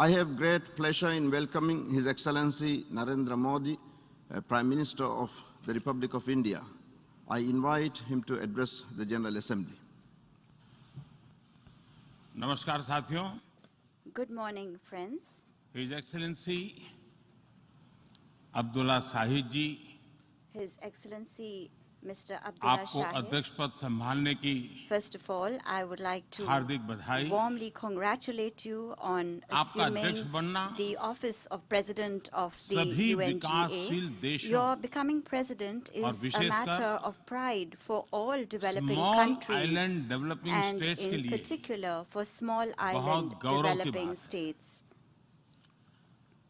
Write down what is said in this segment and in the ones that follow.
I have great pleasure in welcoming His Excellency Narendra Modi, Prime Minister of the Republic of India. I invite him to address the General Assembly. नमस्कार साथियों. Good morning, friends. His Excellency Abdulla Shahid जी, His Excellency Mr. Abdullah आपको Shahid. अध्यक्ष पद संभालने की First of all, I would like to हार्दिक बधाई. warmly congratulate you on आपका अध्यक्ष assuming बनना the office of President of the सभी UNGA. विकासशील देशों Your becoming president और is a विशेषकर matter of pride for all developing small countries island developing and states के in लिए particular for small island गौरव की developing बात है. states.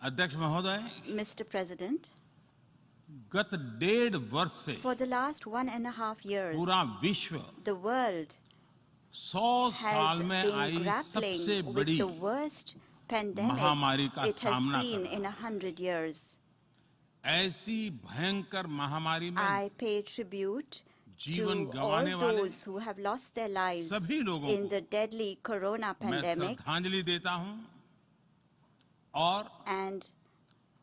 अध्यक्ष महोदय, Mr. President, गत 1.5 वर्ष से for the last 1.5 years, पूरा विश्व the world 100 has साल में been आई सबसे grappling with बड़ी the worst pandemic महामारी का it has सामना seen कर in 100 years. ऐसी भयंकर महामारी में I pay tribute जीवन to गंवाने all वाले those who have lost their lives सभी लोगों in को the deadly corona मैं pandemic, श्रद्धांजलि देता हूं और and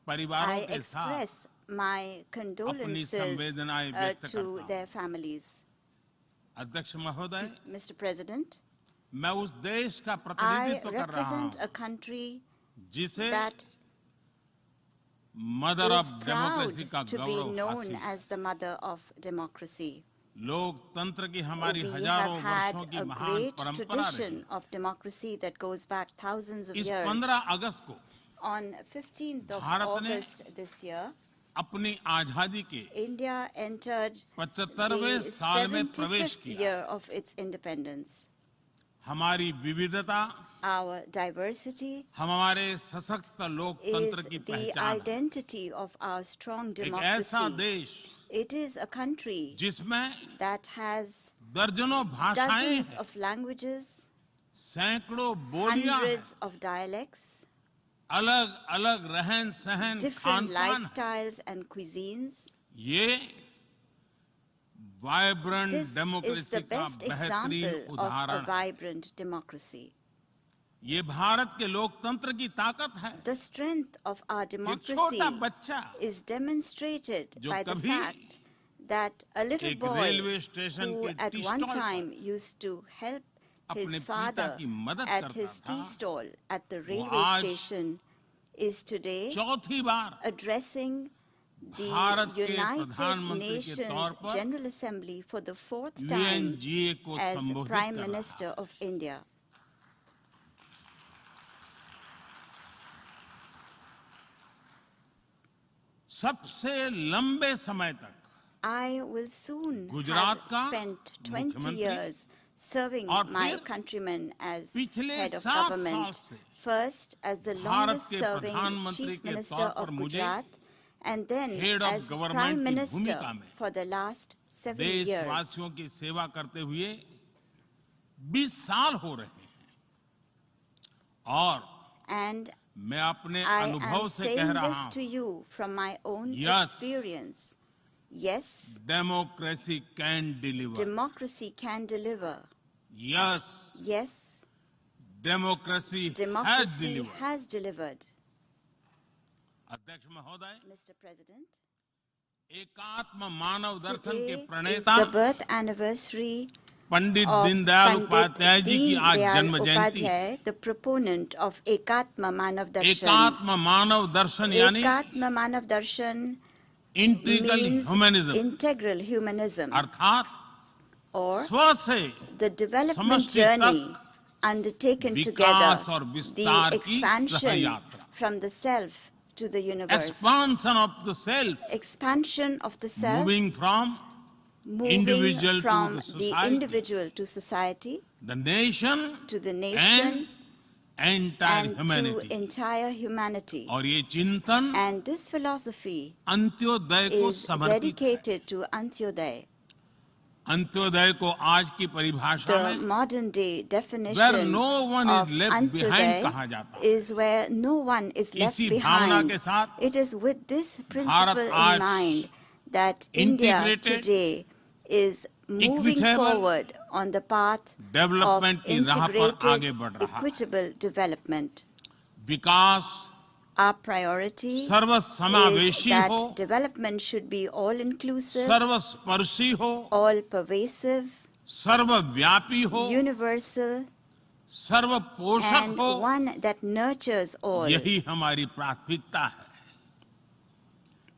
परिवारों I के साथ express my condolences संवेदनाएं व्यक्त करता to हूं. their families. अध्यक्ष महोदय, Mr. President, मैं उस देश का I प्रतिनिधित्व कर रहा represent हूं a country जिसे that mother is of proud democracy का to be गौरव known हासिल. as the mother of democracy. लोकतंत्र की हमारी We have हजारों had वर्षों की a महान great परंपरा रही. tradition of democracy that goes back thousands of इस years. 15 अगस्त को On 15th of भारत ने August this year, अपनी आजादी के India entered 75वें the साल में प्रवेश 75th किया. year of its independence. हमारी विविधता Our diversity हमारे सशक्त लोकतंत्र is की the पहचान है. identity of our strong एक ऐसा democracy. देश It is a country जिसमें that has दर्जनों भाषाएं dozens हैं, of languages, सैकड़ों बोलियां हैं, hundreds of dialects, अलग अलग रहन सहन different खान पान. lifestyles and cuisines. ये vibrant This is democracy the का best example बेहतरीन of a उदाहरण है. vibrant democracy. ये भारत के लोकतंत्र की ताकत है. The strength of our एक democracy छोटा बच्चा is demonstrated जो by the कभी fact that a little एक boy रेलवे स्टेशन who के at टी one स्टॉल पर time used to help अपने his पिता father की मदद at करता his tea था, stall at the railway आज station is today चौथी बार addressing the भारत के United प्रधानमंत्री के Nations तौर पर General Assembly for the fourth time UNGA को as संबोधित Prime कर रहा Minister है. of India. सबसे लंबे समय तक I will soon Gujarat have का spent 20 मुख्यमंत्री years serving और my फिर countrymen as पिछले head of 7 साल government. से First as the Bharat longest के serving प्रधानमंत्री Chief के Minister तौर of पर मुझे Gujarat and then Head of as Government Prime की Minister भूमिका में for the last 7 years. देशवासियों की सेवा करते हुए 20 साल हो रहे हैं. और And मैं अपने I अनुभव am से कह saying रहा this हूं, to you from my own Yes. experience. Yes, democracy can deliver. democracy can deliver. Yes, Yes, democracy has democracy deliver. has delivered. अध्यक्ष महोदय, Mr. President, एकात्म मानव दर्शन के today is प्रणेता the birth anniversary Pandit of Deendayal Pandit Upadhyay ji की Deen आज Dayal जन्म जयंती. Upadhyay, the proponent of Ekatma Manav Darshan. एकात्म मानव दर्शन यानी Ekatma Manav Darshan integral means humanism, integral humanism, अर्थात or स्व से the development समष्टि journey तक undertaken विकास together, और the विस्तार की expansion सहयात्रा. from the self to the universe, expansion of the self, expansion of the self, moving from moving individual to from the the society, individual to society, the nation to the nation, and entire and to humanity. entire humanity. और ये चिंतन And this philosophy Antyodaya को is समर्पित है. dedicated to Antyodaya, Antyodaya को आज की परिभाषा the में modern day where definition no one of is left behind कहा Antyodaya जाता है. is where no one is left इसी भावना behind. के साथ It is with this principle आज in mind that India integrated, today is moving equitable forward on the path of development की राह पर आगे integrated, बढ़ रहा है. equitable development. Vikas Our priority is सर्वसमावेशी हो, that development should be all-inclusive, सर्वस्पर्शी हो, all-pervasive, सर्वव्यापी हो, universal, सर्वपोषक and हो। one that nurtures all. यही हमारी प्राथमिकता है।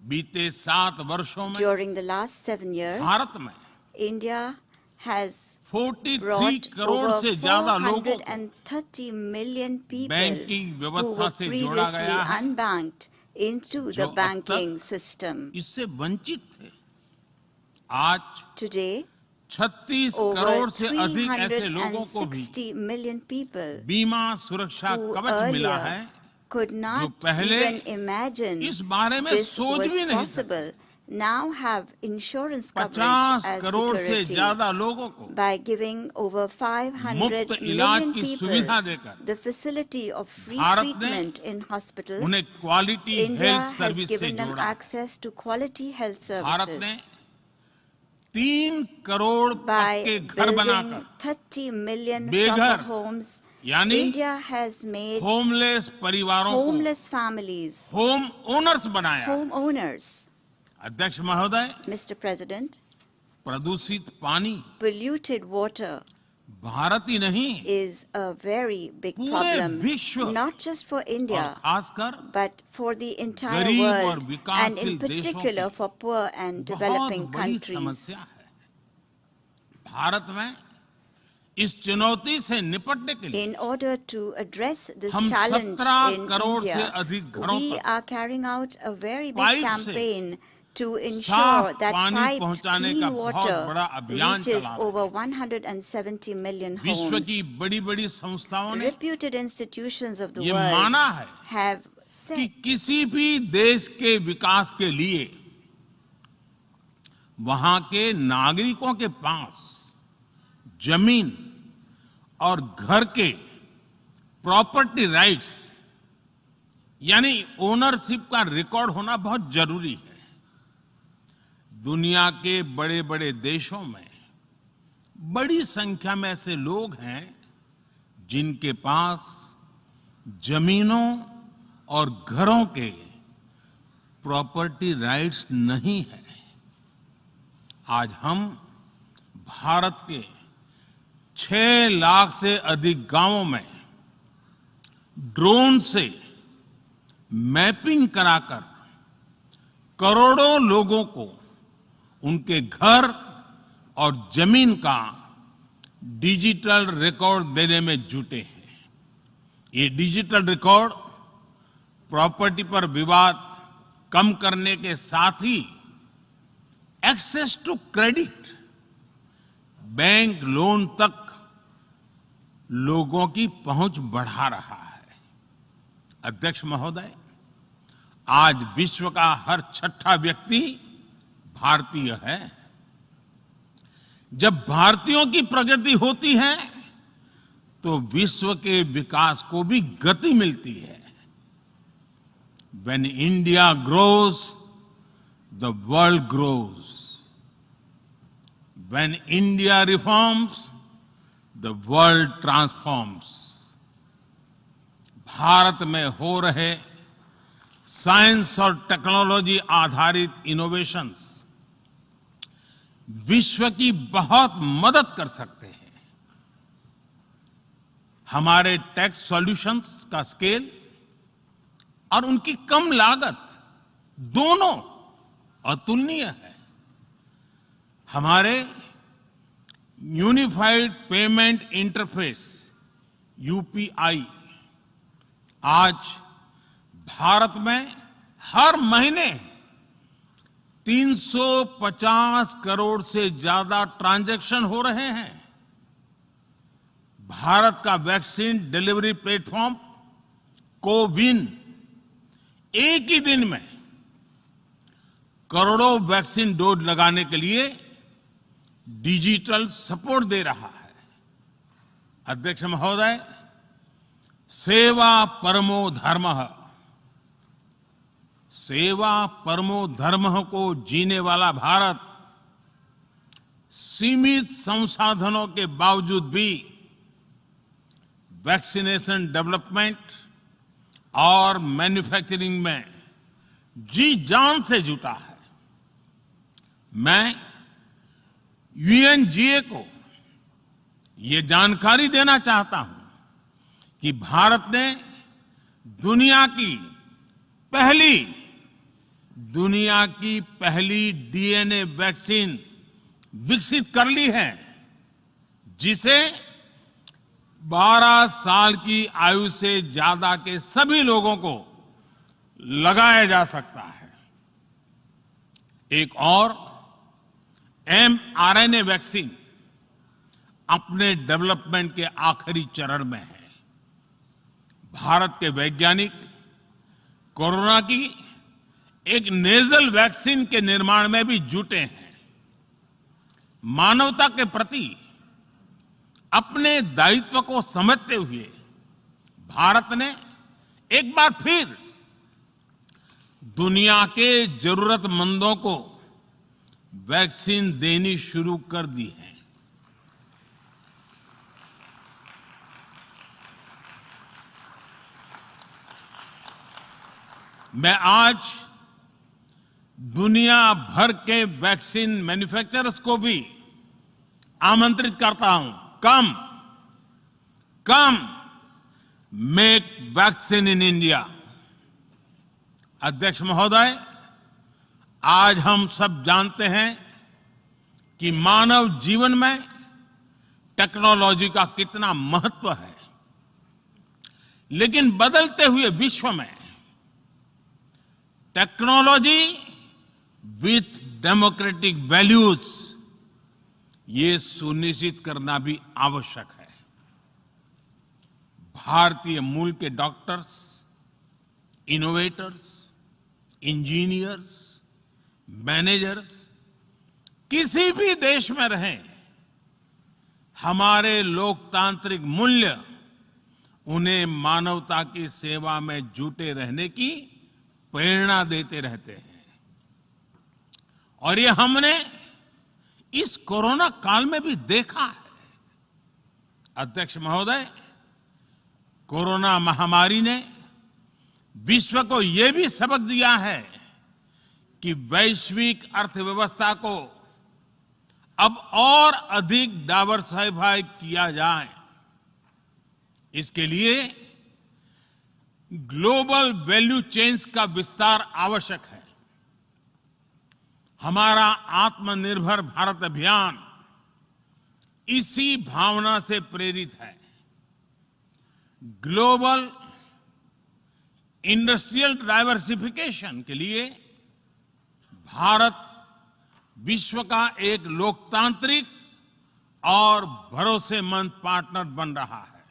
बीते 7 वर्षों में During the last 7 years, Bharat में India has 43 brought crore over से ज्यादा लोगों को 430 million people बैंकिंग who व्यवस्था were से जोड़ा previously गया है, unbanked into जो the अब banking तक system. इससे वंचित थे। आज Today, 36 over करोड़ से अधिक ऐसे लोगों को भी 360 million people बीमा सुरक्षा who कवच मिला है, earlier could not पहले even imagine इस बारे में this सोच was भी नहीं possible, now have insurance coverage 50 as crore से security. ज्यादा लोगों को By giving over 500 मुफ्त इलाज million की people सुविधा देकर the facility of free Bharat ने treatment in hospitals, उन्हें quality India health has service से given them जोड़ा। access to quality health Bharat ने services. 3 करोड़ By पक्के घर building बनाकर 30 million बेघर, proper homes, यानी India has made होमलेस परिवारों को homeless families होम ओनर्स बनाया। homeowners. अध्यक्ष महोदय, Mr. President, प्रदूषित पानी polluted water भारत ही नहीं is a very big पूरे problem, विश्व not just for और India, खासकर but for the entire गरीब और world, and in विकासशील देशों particular की for poor and बहुत developing बड़ी countries. समस्या है। भारत में इस चुनौती से निपटने के लिए In order to address this हम challenge 17 in करोड़ से India, अधिक घरों we तक are carrying out a very big pipe से campaign to ensure साफ that पानी piped पहुंचाने clean का बहुत water बड़ा अभियान reaches चला रहे हैं। over 170 million विश्व homes. की बड़ी-बड़ी संस्थाओं ने Reputed institutions of the ये world माना है have कि said किसी भी देश के विकास के लिए वहां के नागरिकों के पास जमीन और घर के प्रॉपर्टी राइट्स यानी ओनरशिप का रिकॉर्ड होना बहुत जरूरी है। दुनिया के बड़े-बड़े देशों में बड़ी संख्या में ऐसे लोग हैं जिनके पास जमीनों और घरों के प्रॉपर्टी राइट्स नहीं है। आज हम भारत के 6 लाख से अधिक गांवों में ड्रोन से मैपिंग कराकर करोड़ों लोगों को उनके घर और जमीन का डिजिटल रिकॉर्ड देने में जुटे हैं। ये डिजिटल रिकॉर्ड प्रॉपर्टी पर विवाद कम करने के साथ ही access to credit, bank loan तक लोगों की पहुंच बढ़ा रहा है। अध्यक्ष महोदय, आज विश्व का हर 6ठा व्यक्ति भारतीय है। जब भारतीयों की प्रगति होती है तो विश्व के विकास को भी गति मिलती है। When India grows, the world grows. When India reforms, the world transforms. Bharat में हो रहे साइंस और टेक्नोलॉजी आधारित इनोवेशंस विश्व की बहुत मदद कर सकते हैं। हमारे टेक सॉल्यूशंस का स्केल और उनकी कम लागत दोनों अतुलनीय है। हमारे यूनिफाइड पेमेंट इंटरफेस यूपीआई आज भारत में हर महीने 350 करोड़ से ज्यादा ट्रांजैक्शन हो रहे हैं। भारत का वैक्सीन डिलीवरी प्लेटफॉर्म कोविन एक ही दिन में करोड़ों वैक्सीन डोज लगाने के लिए डिजिटल सपोर्ट दे रहा है। अध्यक्ष महोदय, सेवा परमो धर्मः, सेवा परमो धर्मः को जीने वाला भारत सीमित संसाधनों के बावजूद भी वैक्सीनेशन डेवलपमेंट और मैन्युफैक्चरिंग में जी जान से जुटा है। मैं यूएनजीए को ये जानकारी देना चाहता हूं कि भारत ने दुनिया की पहली डीएनए वैक्सीन विकसित कर ली है, जिसे 12 साल की आयु से ज्यादा के सभी लोगों को लगाया जा सकता है। एक और mRNA वैक्सीन अपने डेवलपमेंट के आखिरी चरण में है। भारत के वैज्ञानिक कोरोना की एक नेजल वैक्सीन के निर्माण में भी जुटे हैं। मानवता के प्रति अपने दायित्व को समझते हुए भारत ने एक बार फिर दुनिया के जरूरतमंदों को वैक्सीन देनी शुरू कर दी है। मैं आज दुनिया भर के वैक्सीन मैन्युफैक्चरर्स को भी आमंत्रित करता हूं, कम मेक वैक्सीन इन इंडिया। अध्यक्ष महोदय, आज हम सब जानते हैं कि मानव जीवन में टेक्नोलॉजी का कितना महत्व है, लेकिन बदलते हुए विश्व में टेक्नोलॉजी विथ डेमोक्रेटिक वैल्यूज, ये सुनिश्चित करना भी आवश्यक है। भारतीय मूल के डॉक्टर्स, इनोवेटर्स, इंजीनियर्स, मैनेजर्स किसी भी देश में रहें, हमारे लोकतांत्रिक मूल्य उन्हें मानवता की सेवा में जुटे रहने की प्रेरणा देते रहते हैं। और ये हमने इस कोरोना काल में भी देखा है। अध्यक्ष महोदय, कोरोना महामारी ने विश्व को यह भी सबक दिया है कि वैश्विक अर्थव्यवस्था को अब और अधिक डाइवर्सिफाई किया जाए। इसके लिए ग्लोबल वैल्यू चेन्स का विस्तार आवश्यक है। हमारा आत्मनिर्भर भारत अभियान इसी भावना से प्रेरित है। ग्लोबल इंडस्ट्रियल डाइवर्सिफिकेशन के लिए भारत विश्व का एक लोकतांत्रिक और भरोसेमंद पार्टनर बन रहा है।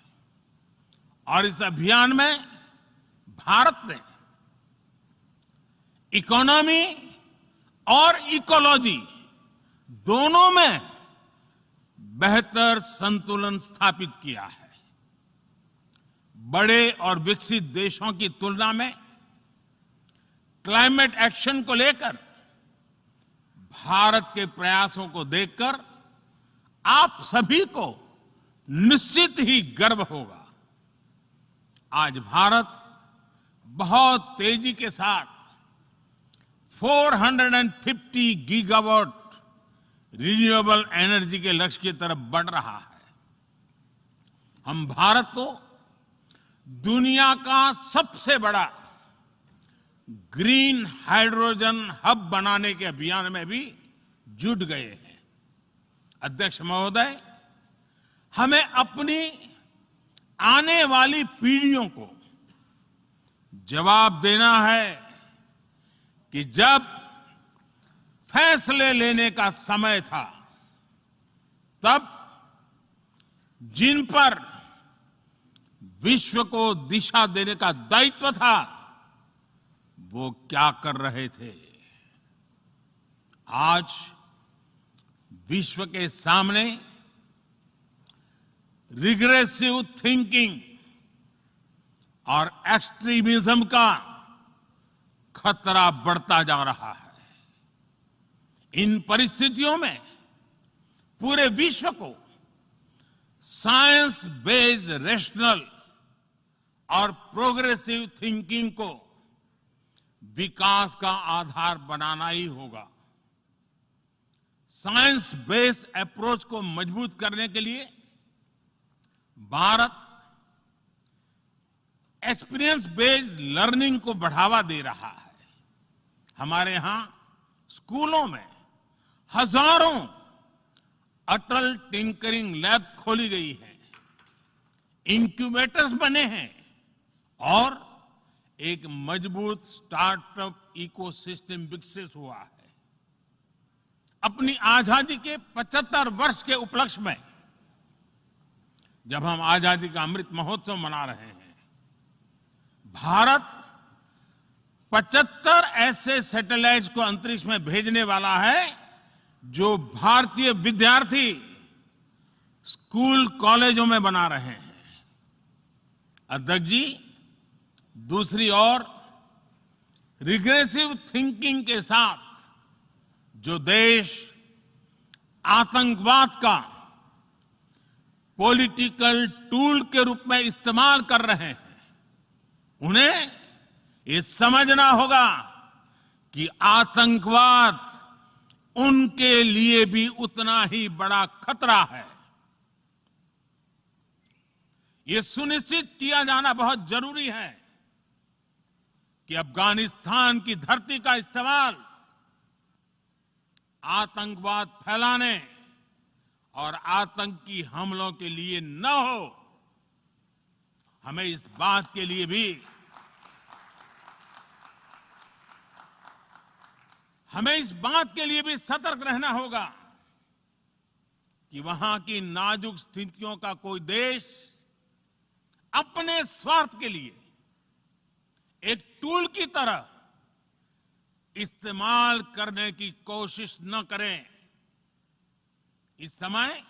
और इस अभियान में भारत ने इकोनॉमी और इकोलॉजी दोनों में बेहतर संतुलन स्थापित किया है। बड़े और विकसित देशों की तुलना में क्लाइमेट एक्शन को लेकर भारत के प्रयासों को देखकर आप सभी को निश्चित ही गर्व होगा। आज भारत बहुत तेजी के साथ 450 गीगावाट रिन्यूएबल एनर्जी के लक्ष्य की तरफ बढ़ रहा है। हम भारत को दुनिया का सबसे बड़ा ग्रीन हाइड्रोजन हब बनाने के अभियान में भी जुट गए हैं। अध्यक्ष महोदय, हमें अपनी आने वाली पीढ़ियों को जवाब देना है कि जब फैसले लेने का समय था, तब जिन पर विश्व को दिशा देने का दायित्व था, वो क्या कर रहे थे। आज विश्व के सामने रिग्रेसिव थिंकिंग और एक्सट्रीमिज्म का खतरा बढ़ता जा रहा है। इन परिस्थितियों में पूरे विश्व को साइंस बेस्ड, रेशनल और प्रोग्रेसिव थिंकिंग को विकास का आधार बनाना ही होगा। साइंस बेस्ड अप्रोच को मजबूत करने के लिए भारत एक्सपीरियंस बेस्ड लर्निंग को बढ़ावा दे रहा है। हमारे यहां स्कूलों में हजारों अटल टिंकरिंग लैब्स खोली गई हैं, इंक्यूबेटर्स बने हैं और एक मजबूत स्टार्टअप इकोसिस्टम विकसित हुआ है। अपनी आजादी के 75 वर्ष के उपलक्ष्य में जब हम आजादी का अमृत महोत्सव मना रहे हैं, भारत 75 ऐसे सैटेलाइट्स को अंतरिक्ष में भेजने वाला है जो भारतीय विद्यार्थी स्कूल कॉलेजों में बना रहे हैं। अध्यक्ष जी, दूसरी ओर रिग्रेसिव थिंकिंग के साथ जो देश आतंकवाद का पॉलिटिकल टूल के रूप में इस्तेमाल कर रहे हैं, उन्हें ये समझना होगा कि आतंकवाद उनके लिए भी उतना ही बड़ा खतरा है। ये सुनिश्चित किया जाना बहुत जरूरी है कि अफगानिस्तान की धरती का इस्तेमाल आतंकवाद फैलाने और आतंकी हमलों के लिए न हो। हमें इस बात के लिए भी सतर्क रहना होगा कि वहां की नाजुक स्थितियों का कोई देश अपने स्वार्थ के लिए एक टूल की तरह इस्तेमाल करने की कोशिश न करें। इस समय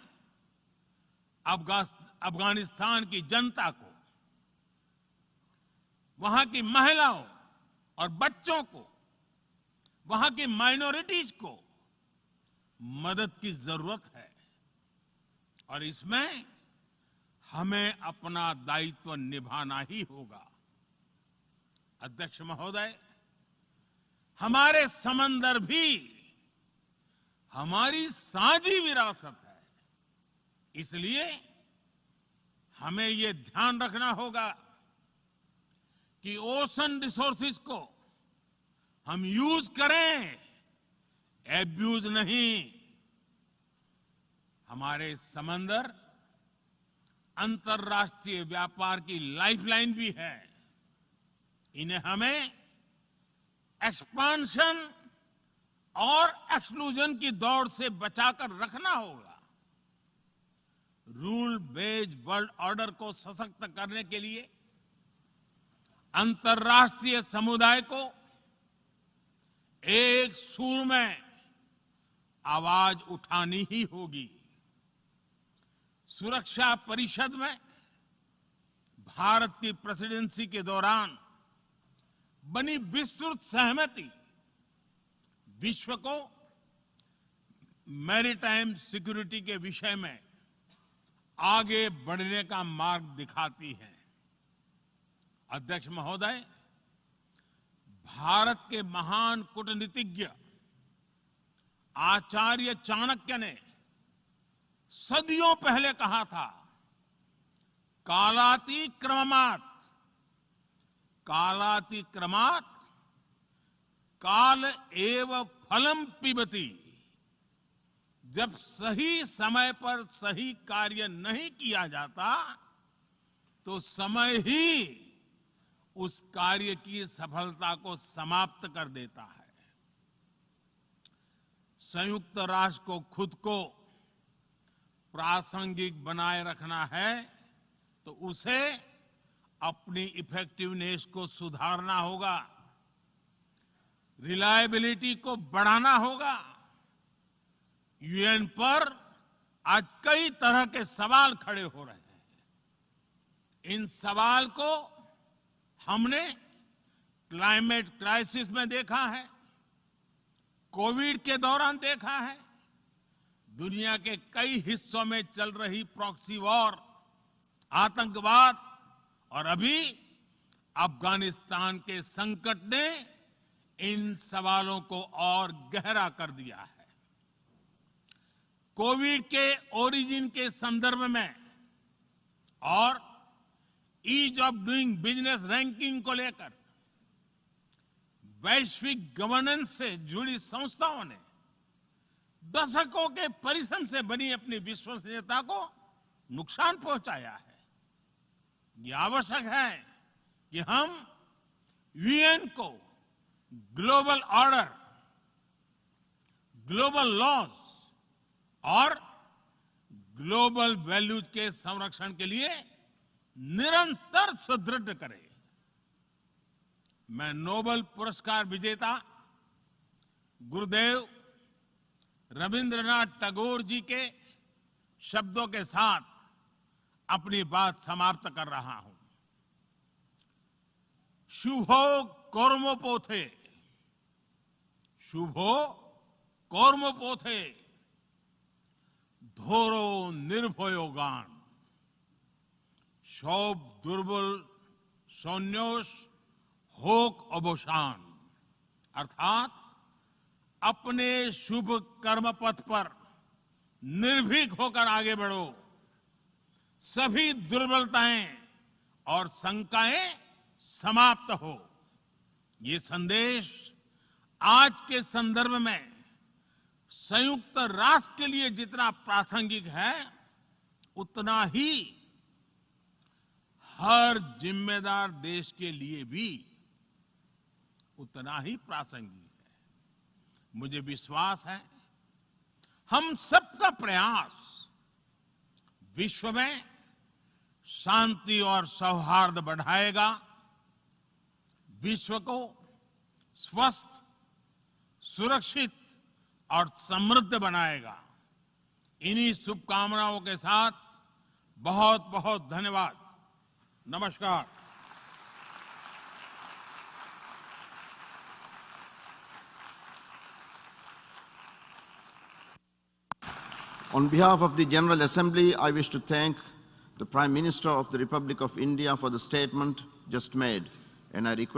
अफगानिस्तान की जनता को, वहां की महिलाओं और बच्चों को, वहां की माइनॉरिटीज को मदद की जरूरत है और इसमें हमें अपना दायित्व निभाना ही होगा। अध्यक्ष महोदय, हमारे समंदर भी हमारी साझी विरासत है, इसलिए हमें ये ध्यान रखना होगा कि ओशन रिसोर्सेज को हम यूज करें, एब्यूज नहीं। हमारे समंदर अंतर्राष्ट्रीय व्यापार की लाइफलाइन भी है। इन्हें हमें एक्सपांशन और एक्सक्लूजन की दौड़ से बचाकर रखना होगा। रूल बेस्ड वर्ल्ड ऑर्डर को सशक्त करने के लिए अंतर्राष्ट्रीय समुदाय को एक सुर में आवाज उठानी ही होगी। सुरक्षा परिषद में भारत की प्रेसिडेंसी के दौरान बनी विस्तृत सहमति विश्व को मैरीटाइम सिक्योरिटी के विषय में आगे बढ़ने का मार्ग दिखाती है। अध्यक्ष महोदय, भारत के महान कूटनीतिज्ञ आचार्य चाणक्य ने सदियों पहले कहा था, कालातिक्रमणात् काल एव फलम पिबति। जब सही समय पर सही कार्य नहीं किया जाता तो समय ही उस कार्य की सफलता को समाप्त कर देता है। संयुक्त राष्ट्र को खुद को प्रासंगिक बनाए रखना है तो उसे अपनी इफेक्टिवनेस को सुधारना होगा, रिलायबिलिटी को बढ़ाना होगा। यूएन पर आज कई तरह के सवाल खड़े हो रहे हैं। इन सवाल को हमने क्लाइमेट क्राइसिस में देखा है, कोविड के दौरान देखा है, दुनिया के कई हिस्सों में चल रही प्रॉक्सी वॉर, आतंकवाद और अभी अफगानिस्तान के संकट ने इन सवालों को और गहरा कर दिया है। कोविड के ओरिजिन के संदर्भ में और ease of doing business ranking को लेकर वैश्विक गवर्नेंस से जुड़ी संस्थाओं ने दशकों के परिश्रम से बनी अपनी विश्वसनीयता को नुकसान पहुंचाया है। ये आवश्यक है कि हम यूएन को ग्लोबल ऑर्डर, ग्लोबल लॉज और ग्लोबल वैल्यूज के संरक्षण के लिए निरंतर सुदृढ़ करें। मैं नोबेल पुरस्कार विजेता गुरुदेव रविंद्रनाथ टैगोर जी के शब्दों के साथ अपनी बात समाप्त कर रहा हूं। शुभो कर्मोपोथे, शुभो कर्मोपोथे, धोरो निर्भयोगान, सौब दुर्बल सौन्योष होक अवसान। अर्थात अपने शुभ कर्म पथ पर निर्भीक होकर आगे बढ़ो, सभी दुर्बलताएं और शंकाएं समाप्त हो। ये संदेश आज के संदर्भ में संयुक्त राष्ट्र के लिए जितना प्रासंगिक है, उतना ही हर जिम्मेदार देश के लिए भी उतना ही प्रासंगिक है। मुझे विश्वास है हम सबका प्रयास विश्व में शांति और सौहार्द बढ़ाएगा, विश्व को स्वस्थ, सुरक्षित और समृद्ध बनाएगा। इन्हीं शुभकामनाओं के साथ बहुत बहुत धन्यवाद। नमस्कार। On behalf of the General Assembly, I wish to thank the Prime Minister of the Republic of India for the statement just made, and I request